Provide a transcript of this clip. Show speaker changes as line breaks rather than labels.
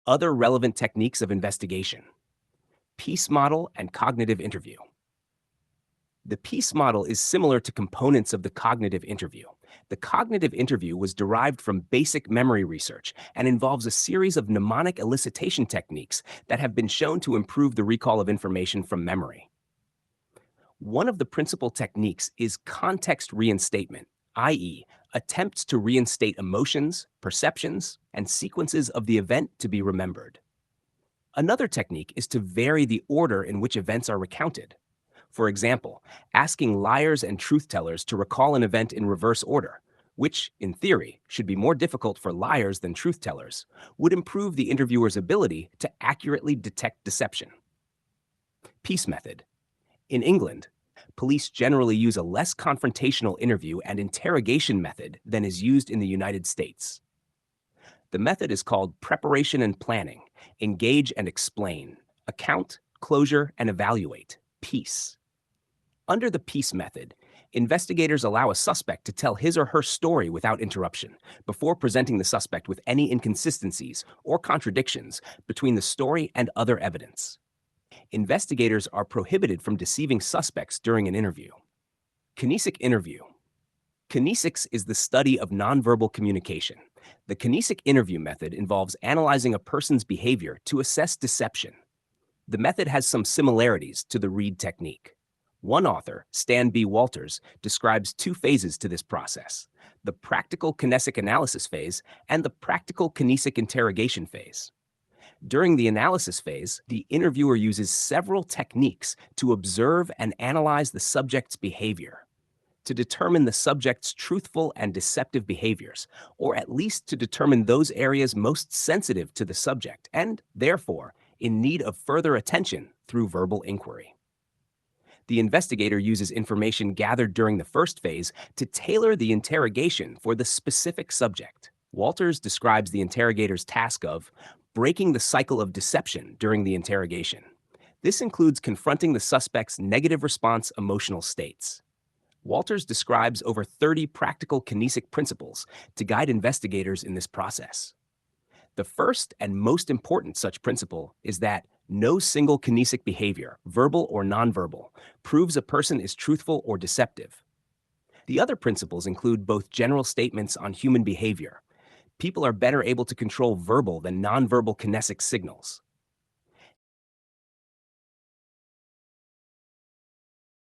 Other relevant techniques of investigation: peace model and cognitive interview. The peace model is similar to components of the cognitive interview. The cognitive interview was derived from basic memory research and involves a series of mnemonic elicitation techniques that have been shown to improve the recall of information from memory. One of the principal techniques is context reinstatement, i.e., attempts to reinstate emotions, perceptions, and sequences of the event to be remembered. Another technique is to vary the order in which events are recounted. For example, asking liars and truth-tellers to recall an event in reverse order, which, in theory, should be more difficult for liars than truth-tellers, would improve the interviewer's ability to accurately detect deception. Peace method. In England, police generally use a less confrontational interview and interrogation method than is used in the United States. The method is called preparation and planning, engage and explain, account, closure, and evaluate, peace. Under the peace method, investigators allow a suspect to tell his or her story without interruption before presenting the suspect with any inconsistencies or contradictions between the story and other evidence. Investigators are prohibited from deceiving suspects during an interview. Kinesic interview. Kinesics is the study of nonverbal communication. The kinesic interview method involves analyzing a person's behavior to assess deception. The method has some similarities to the Reid technique. One author, Stan B. Walters, describes two phases to this process: the practical kinesic analysis phase and the practical kinesic interrogation phase. During the analysis phase, the interviewer uses several techniques to observe and analyze the subject's behavior, to determine the subject's truthful and deceptive behaviors, or at least to determine those areas most sensitive to the subject and, therefore, in need of further attention through verbal inquiry. The investigator uses information gathered during the first phase to tailor the interrogation for the specific subject. Walters describes the interrogator's task of breaking the cycle of deception during the interrogation. This includes confronting the suspect's negative response emotional states. Walters describes over 30 practical kinesic principles to guide investigators in this process. The first and most important such principle is that no single kinesic behavior, verbal or nonverbal, proves a person is truthful or deceptive. The other principles include both general statements on human behavior. People are better able to control verbal than nonverbal kinesic signals.